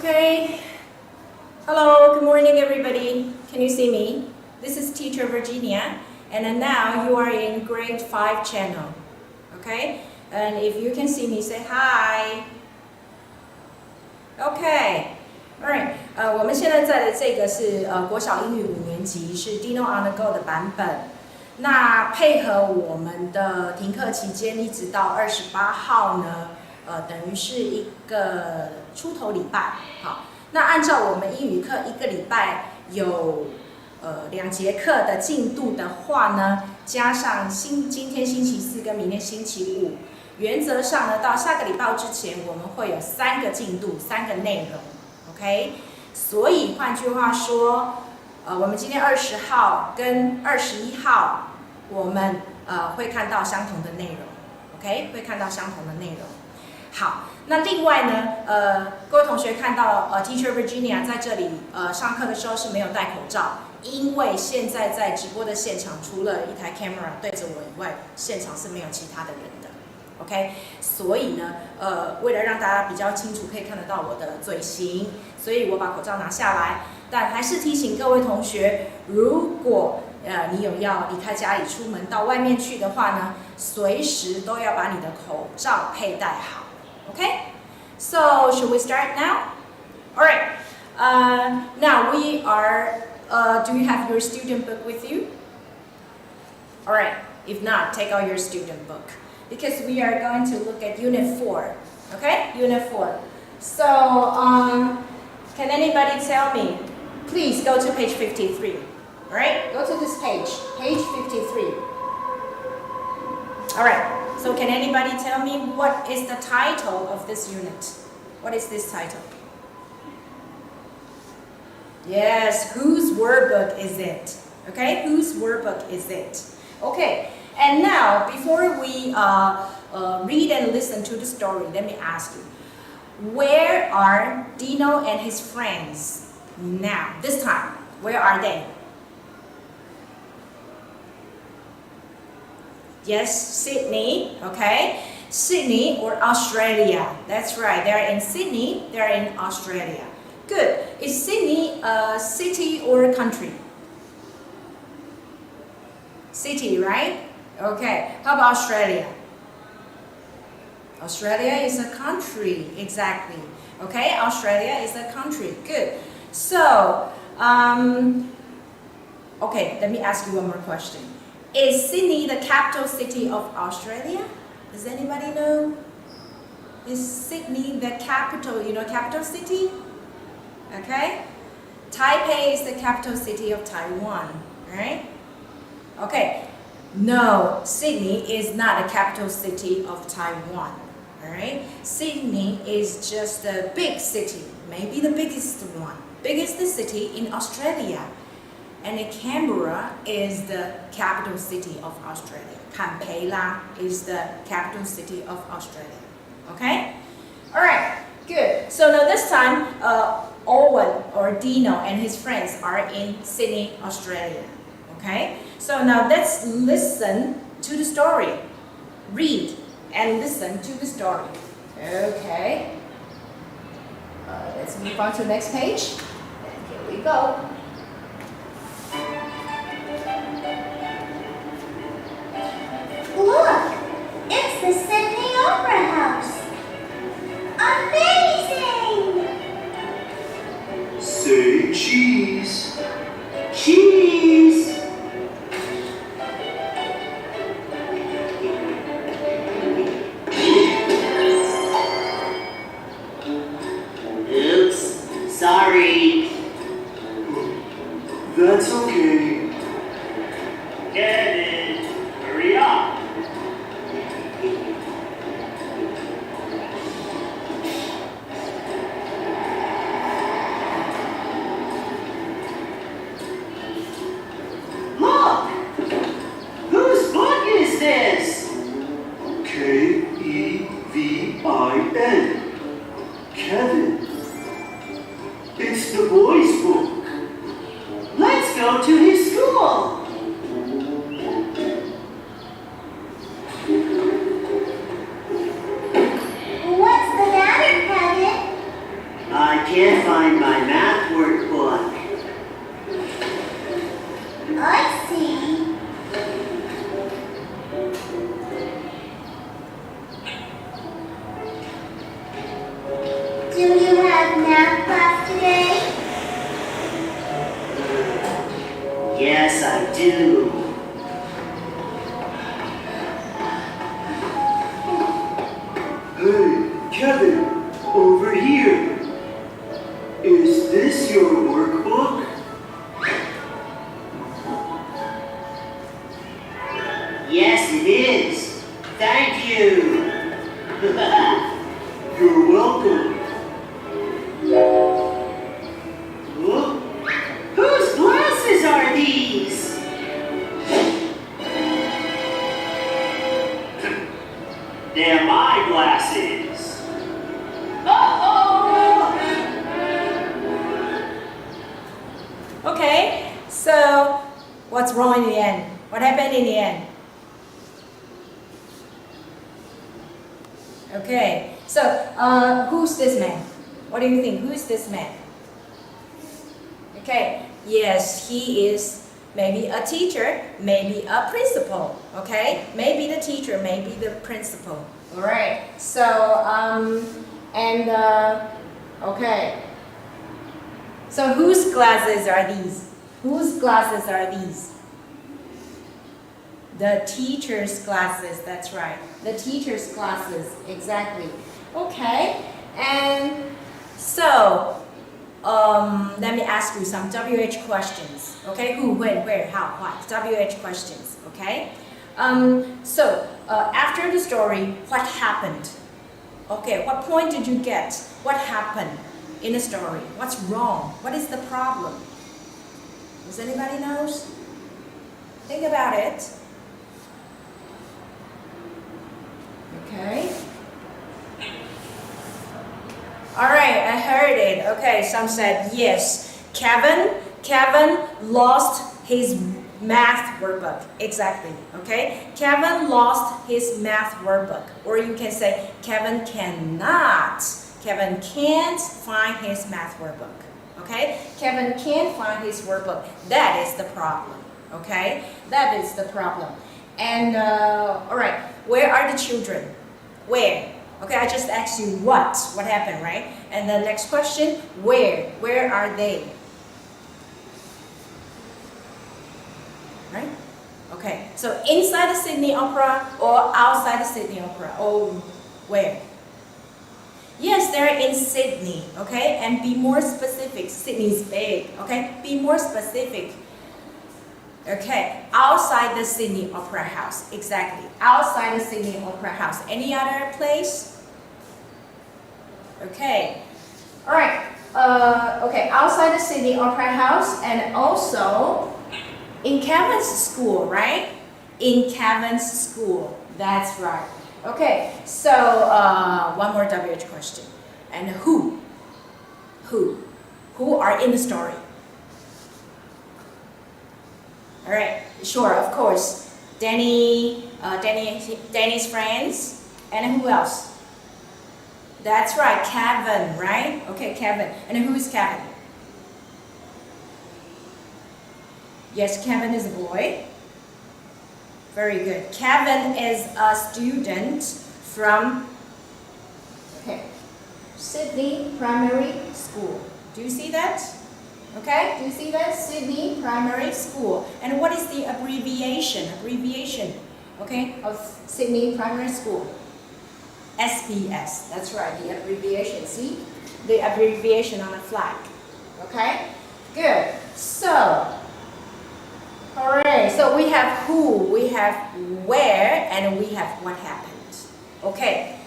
Okay. Hello, good morning everybody. Can you see me? This is teacher Virginia, and then now you are in grade 5 channel. Okay? And if you can see me, say hi. Okay. Alright. 我们现在在的这个是国小英语5年级，是 Dino on the Go 的版本。那配合我们的停课期间，一直到28号呢，等于是一个出头礼拜。好，那按照我们英语课一个礼拜有2节课的进度的话呢，加上今天星期4跟明天星期5，原则上呢，到下个礼拜之前我们会有3个进度，3个内容 ，OK？ 所以换句话说，我们今天20号跟21号，我们会看到相同的内容 ，OK？ 会看到相同的内容。好，那另外呢，各位同学看到Teacher Virginia 在这里上课的时候是没有戴口罩，因为现在在直播的现场，除了一台 camera 对着我以外，现场是没有其他的人的 ，OK？ 所以呢，为了让大家比较清楚可以看得到我的嘴型，所以我把口罩拿下来。但还是提醒各位同学，如果你有要离开家里出门到外面去的话呢，随时都要把你的口罩佩戴好。Okay, so should we start now? All right. Now we are. Do you have your student book with you? All right. If not, take out your student book because we are going to look at Unit 4. Okay, Unit 4. So, can anybody tell me? Please go to page 53. All right, go to this page, page 53. All right. So can anybody tell me what is the title of this unit? What is this title? Yes, whose workbook is it? Okay, whose workbook is it? Okay, and now before we read and listen to the story, let me ask you, where are Dino and his friends now? This time, where are they? Yes, Sydney, okay? Sydney or Australia. That's right, they're in Sydney, they're in Australia. Good. Is Sydney a city or a country? City, right? Okay. How about Australia? Australia is a country, exactly. Okay, Australia is a country. Good. So, okay, let me ask you one more question. Is Sydney the capital city of Australia? Does anybody know? Is Sydney the capital, capital city? Okay. Taipei is the capital city of Taiwan, right? Okay. No, Sydney is not the capital city of Taiwan, alright? Sydney is just a big city, maybe the biggest one, biggest city in Australia. And Canberra is the capital city of Australia. Canberra is the capital city of Australia. Okay? Alright, good. So now this time, Owen or Dino and his friends are in Sydney, Australia. Okay? So now let's listen to the story. Read and listen to the story. Okay? Let's move on to the next page. And here we go. Look, it's the Sydney Opera House. Amazing! Say cheese. Cheese. Oops, sorry. That's okay. Get it. Hurry up. Look! Whose book is this? Kevin. Kevin. It's the boys' book. Let's go to his school. What's the matter, Kevin? I can't Do you have math class today? Yes, I do. Hey, Kevin, over here. Is this your workbook? Yes, it is. Thank you. You're welcome. Whoa. Whose glasses are these? They're my glasses. Okay, so what's wrong in the end? What happened in the end? Okay, so who's this man? What do you think? Who is this man? Okay, yes, he is maybe a teacher, maybe a principal. Okay, maybe the teacher, maybe the principal. All right. So okay. So whose glasses are these? Whose glasses are these? The teacher's glasses. That's right. The teacher's glasses. Exactly. Okay. And so let me ask you some WH questions. Okay. Who, when, where, how, what? WH questions. Okay. After the story, what happened? Okay. What point did you get? What happened in the story? What's wrong? What is the problem? Does anybody knows? Think about it. Okay. All right, I heard it. Okay, some said yes. Kevin lost his math workbook. Exactly. Okay. Kevin lost his math workbook. Or you can say Kevin can't find his math workbook. Okay? Kevin can't find his workbook. That is the problem. Okay? That is the problem. And, all right, where are the children? Where? Okay, I just asked you what happened, right? And the next question, where? Where are they? Right? Okay, so inside the Sydney Opera or outside the Sydney Opera? Or where? Yes, they're in Sydney, okay? And be more specific. Sydney's big, okay? Be more specific. Okay, outside the Sydney Opera House. Exactly, outside the Sydney Opera House. Any other place? Okay, all right. Okay, outside the Sydney Opera House and also in Kevin's school, right? In Kevin's school, that's right. Okay, so one more WH question. And who? Who are in the story? All right, sure, of course. Danny's friends, and who else? That's right, Kevin, right? Okay, Kevin. And who is Kevin? Yes, Kevin is a boy. Very good. Kevin is a student from Sydney Primary School. Do you see that? Okay, do you see that? Sydney Primary School. And what is the abbreviation? Okay, of Sydney Primary School? SPS. That's right, the abbreviation. See? The abbreviation on the flag. Okay? Good. So, alright, so we have who, we have where, and we have what happened. Okay.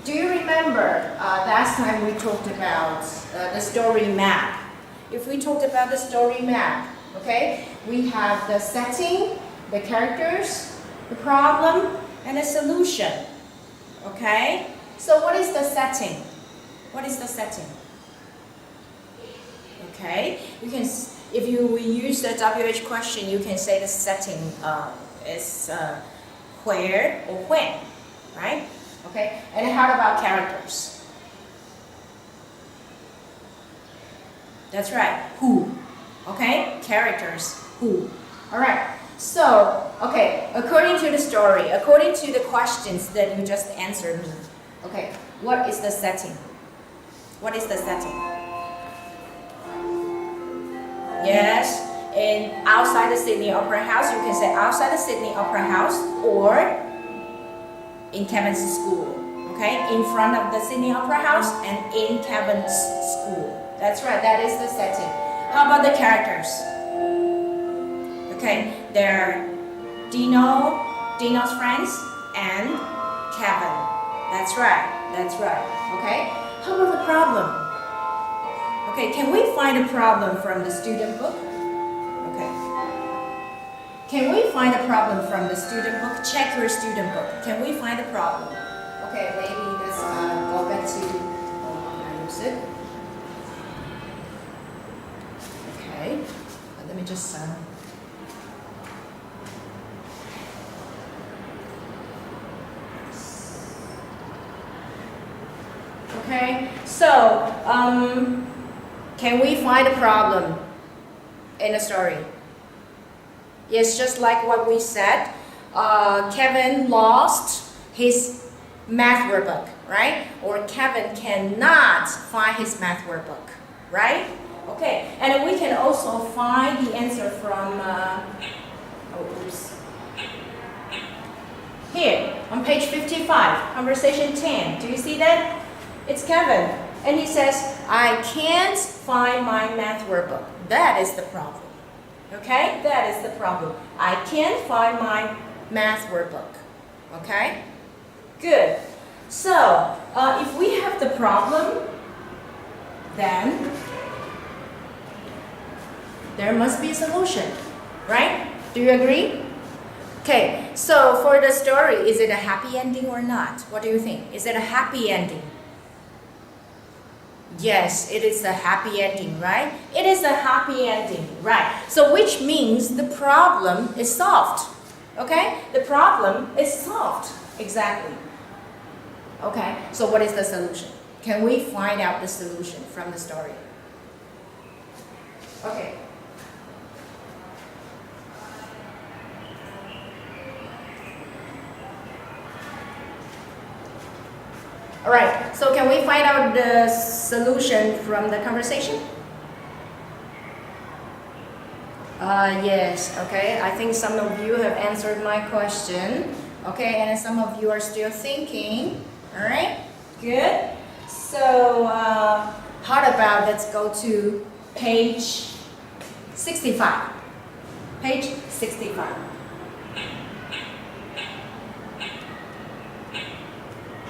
Do you remember last time we talked about the story map? If we talked about the story map, okay, we have the setting, the characters, the problem, and the solution. Okay? So what is the setting? What is the setting? Okay, you can, if we use the WH question, you can say the setting is where or when, right? Okay, and how about characters? That's right, who? Okay, characters, who? All right, so, okay, according to the story, according to the questions that you just answered me, Okay, what is the setting? What is the setting? Yes, in outside the Sydney Opera House, you can say outside the Sydney Opera House or in Kevin's school. Okay, in front of the Sydney Opera House and in Kevin's school. That's right, that is the setting. How about the characters? Okay, they're Dino's friends, and Kevin. That's right, okay? How about the problem? Okay, can we find a problem from the student book? Okay. Can we find a problem from the student book? Check your student book. Can we find a problem? Okay, maybe let's go back to, can I use it? Okay, let me just, okay, so, can we find a problem in a story? Yes, just like what we said, Kevin lost his math workbook, right? Or Kevin cannot find his math workbook, right? Okay, and we can also find the answer from, here, on page 55, conversation 10. Do you see that? It's Kevin, and he says, I can't find my math workbook. That is the problem. Okay, that is the problem. I can't find my math workbook. Okay, good. So, if we have the problem, then there must be a solution, right? Do you agree? Okay, so for the story, is it a happy ending or not? What do you think? Is it a happy ending? Yes, it is a happy ending, right? It is a happy ending, right? So which means the problem is solved, okay? The problem is solved, exactly. Okay, so what is the solution? Can we find out the solution from the story? Okay. All right, so can we find out the solution from the conversation? Yes, okay, I think some of you have answered my question. Okay, and some of you are still thinking. All right, good. So, how about let's go to page 65. Page 65.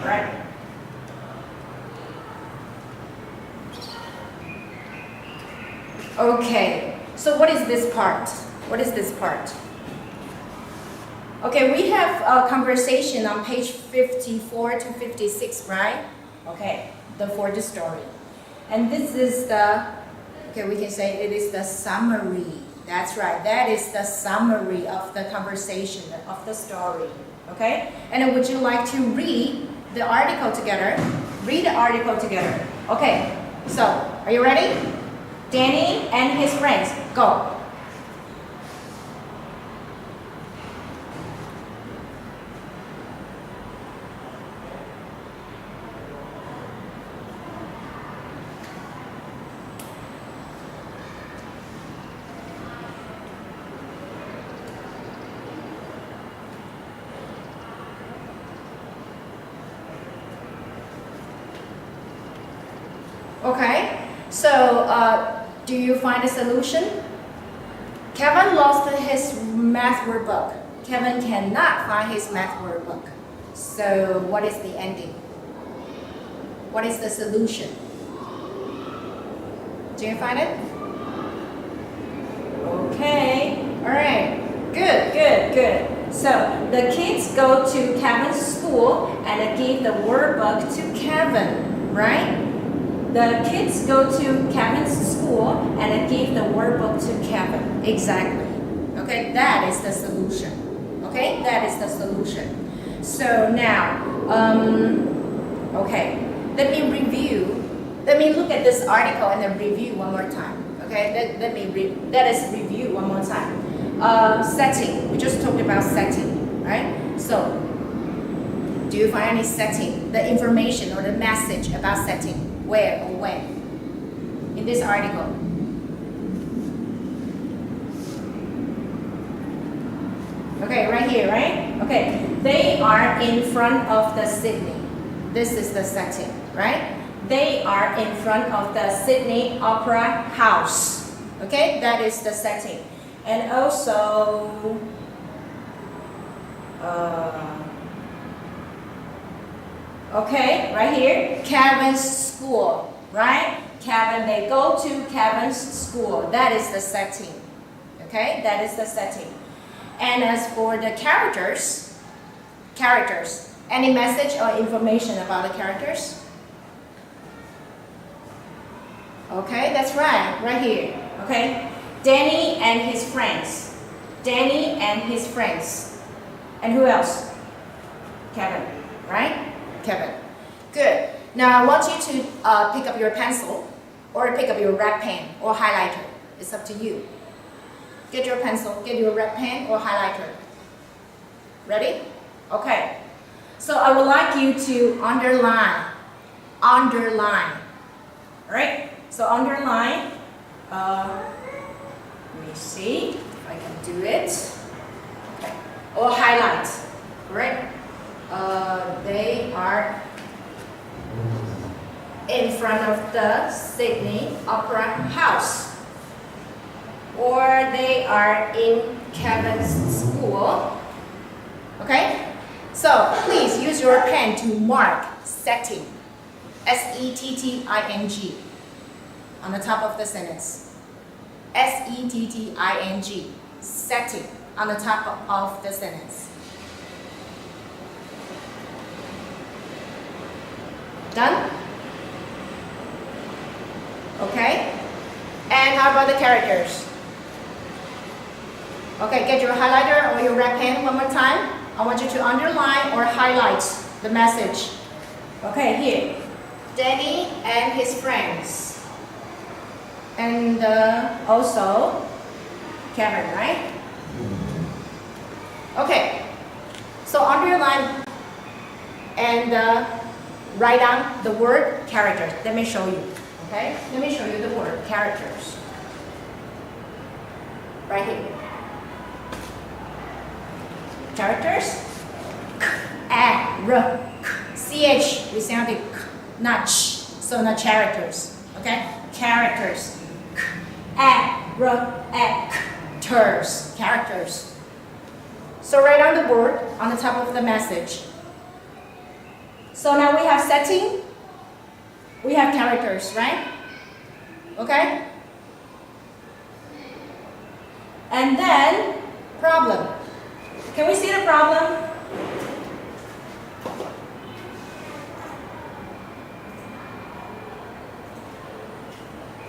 All right. Okay, so what is this part? What is this part? Okay, we have a conversation on page 54 to 56, right? Okay, for the story. And this is the, okay, we can say it is the summary. That's right, that is the summary of the conversation, of the story. Okay, and then would you like to read the article together? Read the article together. Okay, so are you ready? Danny and his friends, go. Okay, so do you find a solution? Kevin lost his math workbook. Kevin cannot find his math workbook. So what is the ending? What is the solution? Do you find it? Okay, all right, good. So the kids go to Kevin's school and give the workbook to Kevin, right? The kids go to Kevin's school and give the workbook to Kevin. Exactly. Okay, that is the solution. Okay, that is the solution. So now, okay, let me review. Let me look at this article and then review one more time. Okay, let us review one more time. Setting. We just talked about setting, right? So, Do you find any setting, the information or the message about setting? Where or when? In this article. Okay, right here, right? Okay, they are in front of the Sydney. This is the setting, right? They are in front of the Sydney Opera House. Okay, that is the setting. And also, okay, right here, Kevin's school, right? Kevin, they go to Kevin's school. That is the setting. Okay, that is the setting. And as for the characters, any message or information about the characters? Okay, that's right, right here. Okay, Danny and his friends. Danny and his friends. And who else? Kevin, right? Kevin. Good. Now I want you to pick up your pencil or pick up your red pen or highlighter. It's up to you. Get your pencil, get your red pen or highlighter. Ready? Okay. So I would like you to underline. Alright? So underline. Let me see if I can do it. Okay. Or highlight. Alright? They are in front of the Sydney Opera House. Or they are in Kevin's school. Okay? So please use your pen to mark setting. S-E-T-T-I-N-G on the top of the sentence. S-E-T-T-I-N-G. Setting on the top of the sentence. Done? Okay? And how about the characters? Okay, get your highlighter or your red pen one more time. I want you to underline or highlight the message. Okay, here. Danny and his friends. And also Kevin, right? Okay. So underline and write down the word characters. Let me show you. Okay? Let me show you the word characters. Right here. Characters. C-H, we sound it not ch, so not characters. Okay? Characters. Actors. Characters. So write on the board on the top of the message. So now we have setting. We have characters, right? Okay? And then problem. Can we see the problem?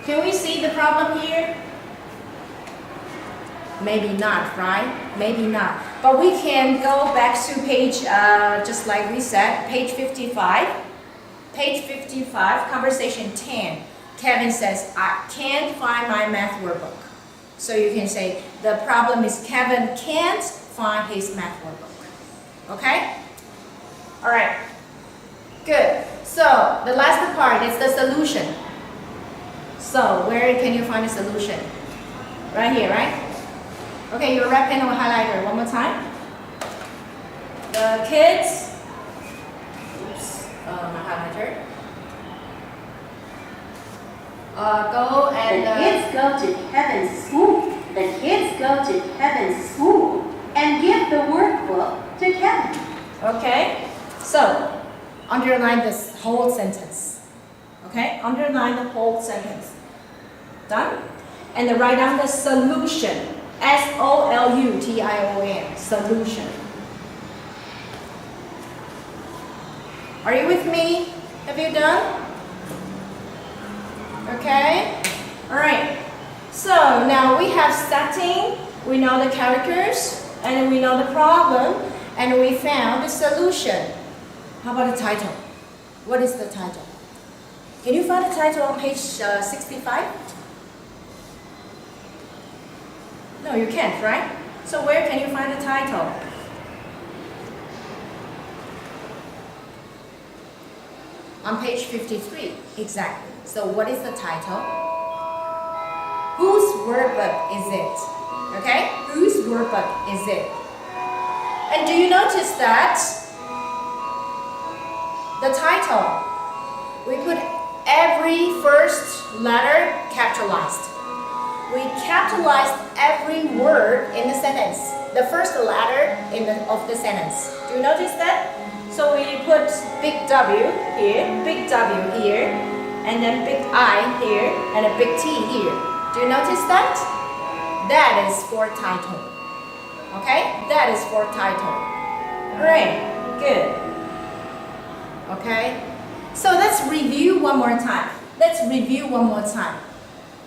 Can we see the problem here? Maybe not, right? Maybe not. But we can go back to page, just like we said, page 55. Page 55, conversation 10. Kevin says, I can't find my math workbook. So you can say, the problem is Kevin can't find his math workbook. Okay? All right. Good. So the last part is the solution. So where can you find the solution? Right here, right? Okay, your red pen or highlighter. One more time. The kids. Oops. My highlighter. Go and. The kids go to Kevin's school. The kids go to Kevin's school and give the workbook to Kevin. Okay. So underline this whole sentence. Okay. Underline the whole sentence. Done. And then write down the solution. S-O-L-U-T-I-O-N. Solution. Are you with me? Have you done? Okay. All right. So now we have setting. We know the characters, and we know the problem, and we found the solution. How about the title? What is the title? Can you find the title on page 65? No, you can't, right? So where can you find the title? On page 53, exactly. So what is the title? Whose workbook is it? Okay, whose workbook is it? And do you notice that the title, we put every first letter capitalized. We capitalized every word in the sentence, the first letter of the sentence. Do you notice that? So we put big W here, big W here, and then big I here, and a big T here. Do you notice that? That is for title. Okay? That is for title. Alright, good. Okay? So let's review one more time.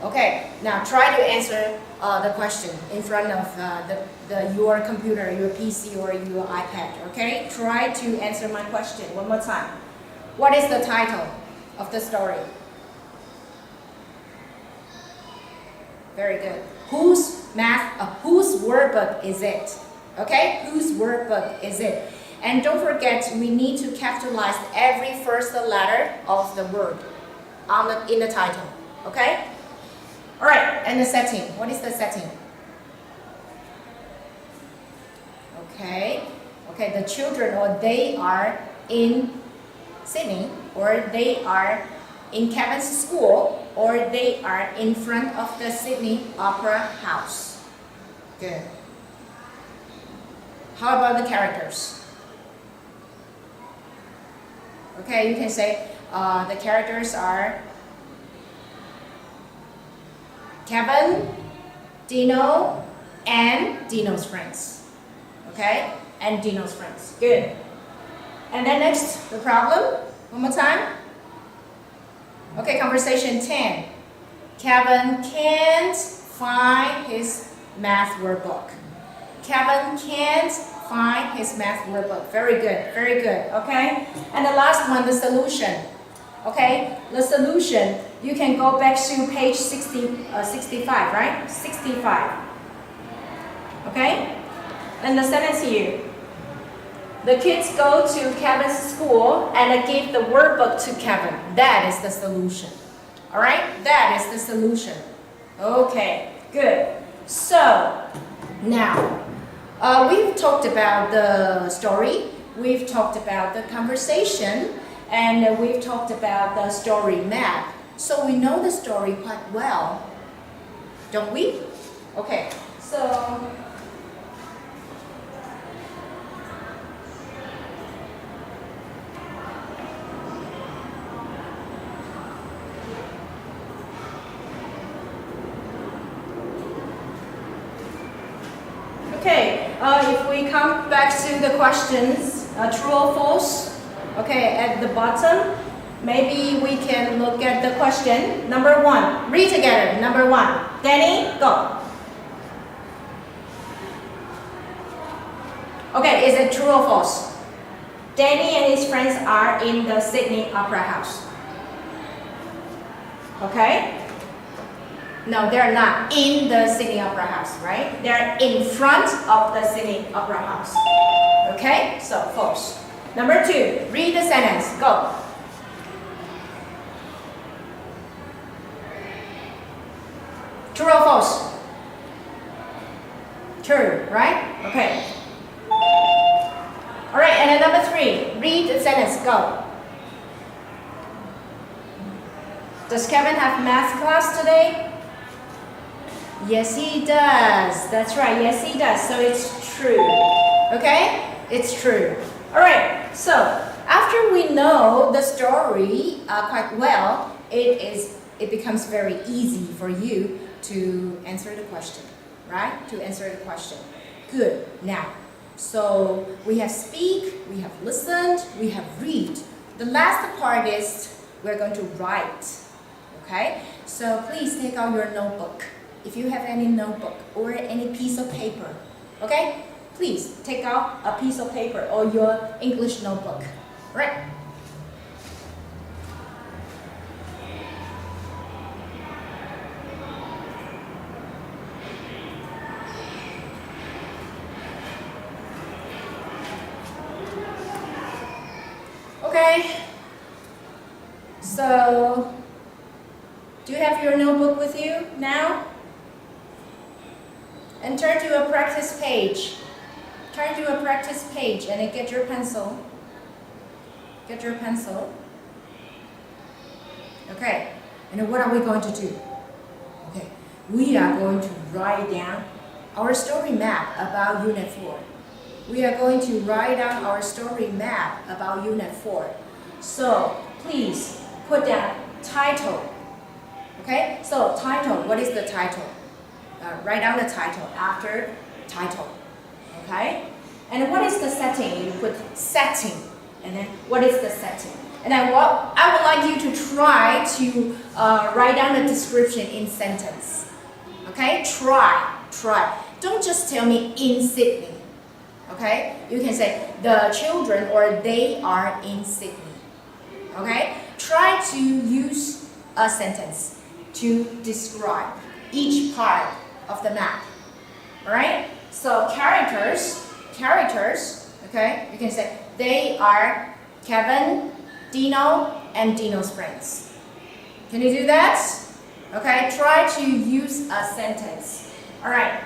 Okay, now try to answer the question in front of your computer, your PC, or your iPad. Okay, try to answer my question one more time. What is the title of the story? Very good. Whose workbook is it? Okay, whose workbook is it? And don't forget, we need to capitalize every first letter of the word in the title. Okay? Alright, and the setting. What is the setting? Okay, the children, or they are in Sydney, or they are in Kevin's school, or they are in front of the Sydney Opera House. Good. How about the characters? Okay, you can say the characters are Kevin, Dino, and Dino's friends. Okay, and Dino's friends. Good. And then next, the problem. One more time. Okay, conversation 10. Kevin can't find his math workbook. Kevin can't find his math workbook. Very good, very good. Okay, and the last one, the solution. Okay, the solution, you can go back to page 65, right? 65. Okay, and the sentence here. The kids go to Kevin's school and give the workbook to Kevin. That is the solution. All right, that is the solution. Okay, good. So now we've talked about the story, we've talked about the conversation, and we've talked about the story map. So we know the story quite well, don't we? Okay, so if we come back to the questions, true or false, okay, at the bottom, maybe we can look at the question. Number 1, read together. Number 1, Danny, go. Okay, is it true or false? Danny and his friends are in the Sydney Opera House. Okay? No, they're not in the Sydney Opera House, right? They're in front of the Sydney Opera House. Okay, so false. Number 2, read the sentence. Go. True or false? True, right? Okay. All right, and then number 3, read the sentence. Go. Does Kevin have math class today? Yes, he does. That's right. Yes, he does. So it's true. Okay? It's true. All right. So after we know the story quite well, it becomes very easy for you to answer the question, right? To answer the question. Good. Now, so we have speak, we have listened, we have read. The last part is we're going to write. Okay? So please take out your notebook. If you have any notebook or any piece of paper, okay? Please take out a piece of paper or your English notebook, right? Okay. So, do you have your notebook with you now? And turn to a practice page. Turn to a practice page and then get your pencil. Get your pencil. Okay, and then what are we going to do? Okay, we are going to write down our story map about Unit 4. We are going to write down our story map about Unit 4. So, please put down title. Okay, so title, what is the title? Write down the title after title. Okay, and what is the setting? You put setting, and then what is the setting? And then I would like you to try to write down the description in sentence. Okay, try. Don't just tell me in Sydney. Okay, you can say the children or they are in Sydney. Okay, try to use a sentence to describe each part of the map. Alright? So characters, okay, you can say they are Kevin, Dino, and Dino's friends. Can you do that? Okay, try to use a sentence. Alright,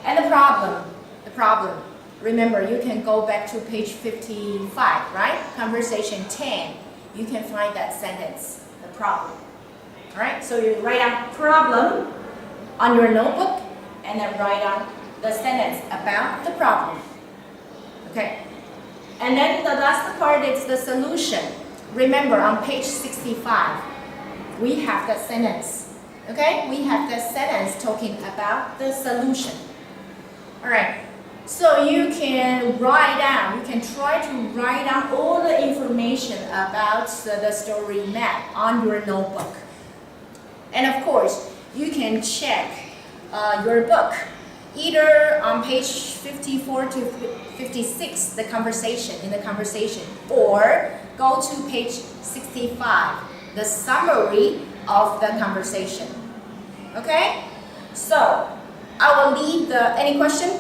and the problem. Remember, you can go back to page 55, right? Conversation 10. You can find that sentence, the problem. Alright, so you write down problem on your notebook and then write down the sentence about the problem. Okay, and then the last part is the solution. Remember, on page 65, we have the sentence. Okay, we have the sentence talking about the solution. Alright, so you can write down, you can try to write down all the information about the story map on your notebook. And of course, you can check your book, either on page 54 to 56, in the conversation, or go to page 65, the summary of the conversation. Okay? So, I will leave any question?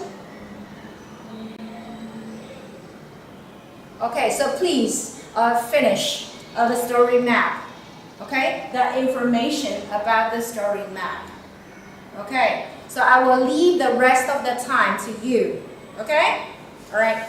Okay, so please finish the story map. Okay, the information about the story map. Okay, so I will leave the rest of the time to you. Okay, all right.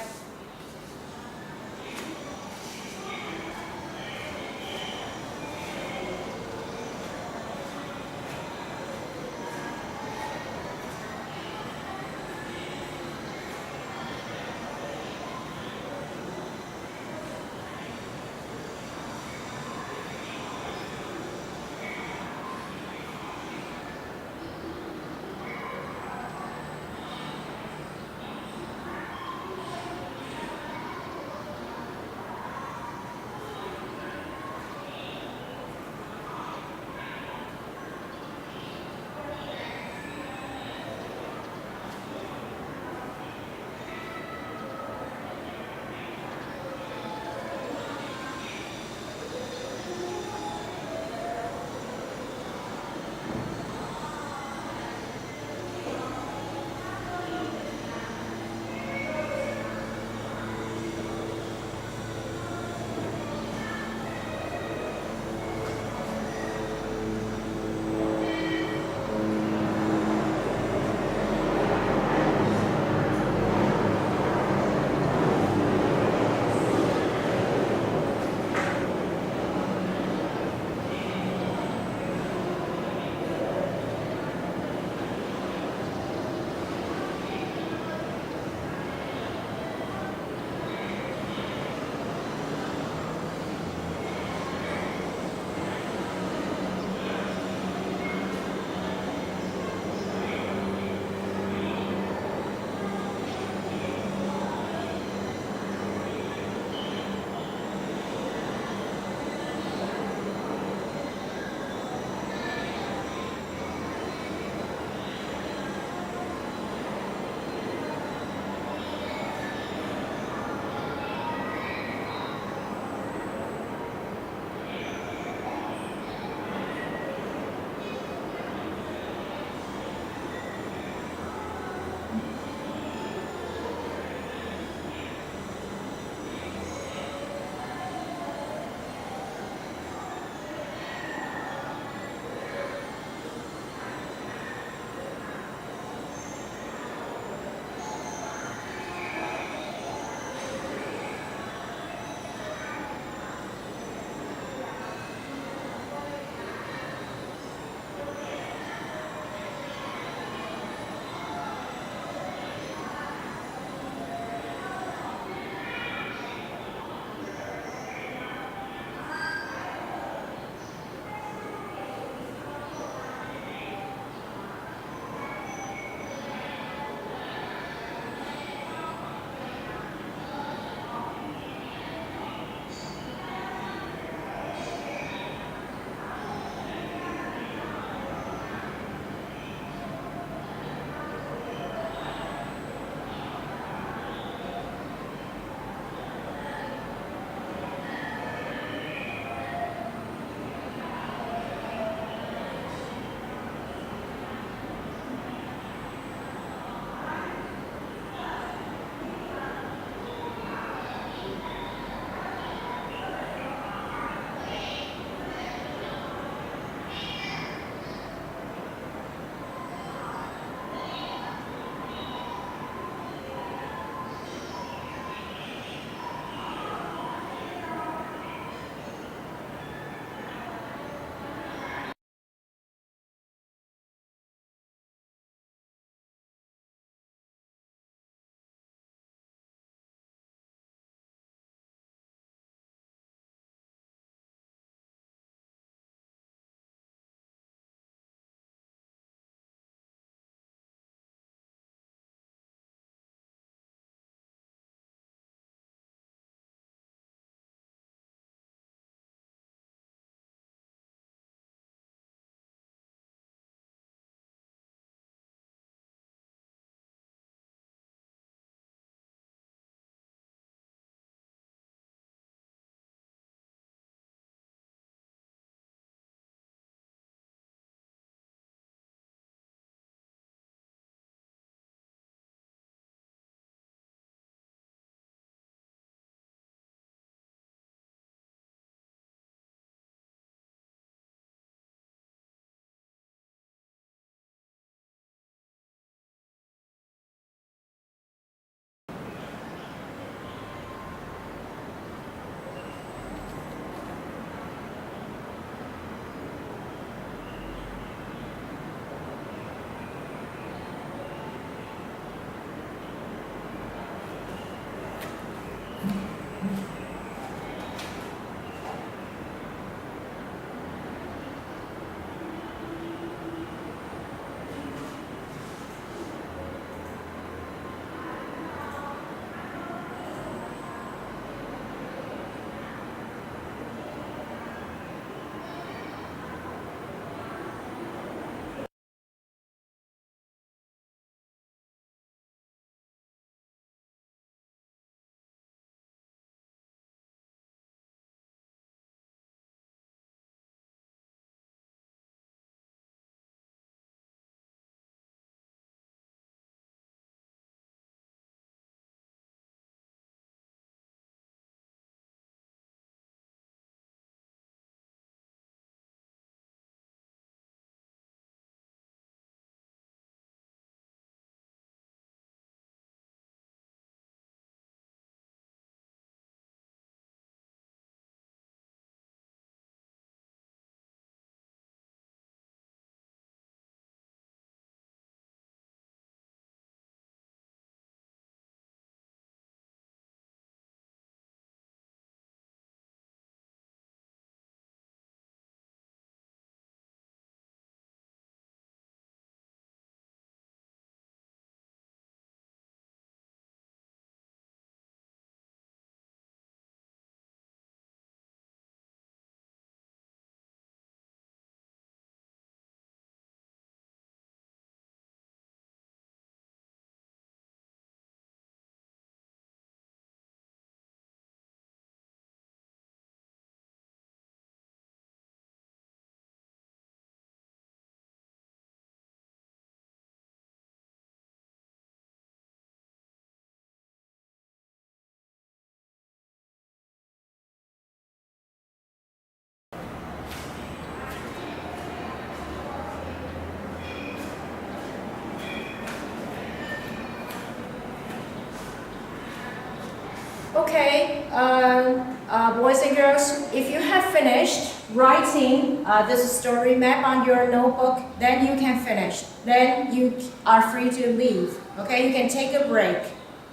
boys and girls, if you have finished writing this story map on your notebook, then you can finish. Then you are free to leave. Okay, you can take a break.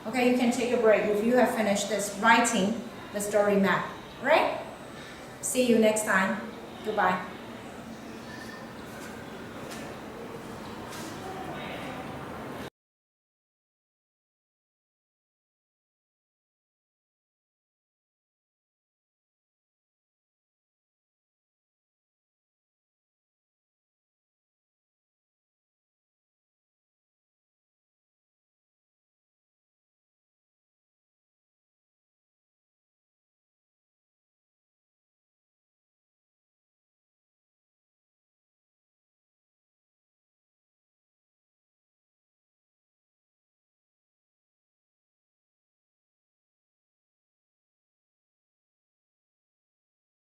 Okay, you can take a break if you have finished this writing the story map. Right? See you next time. Goodbye.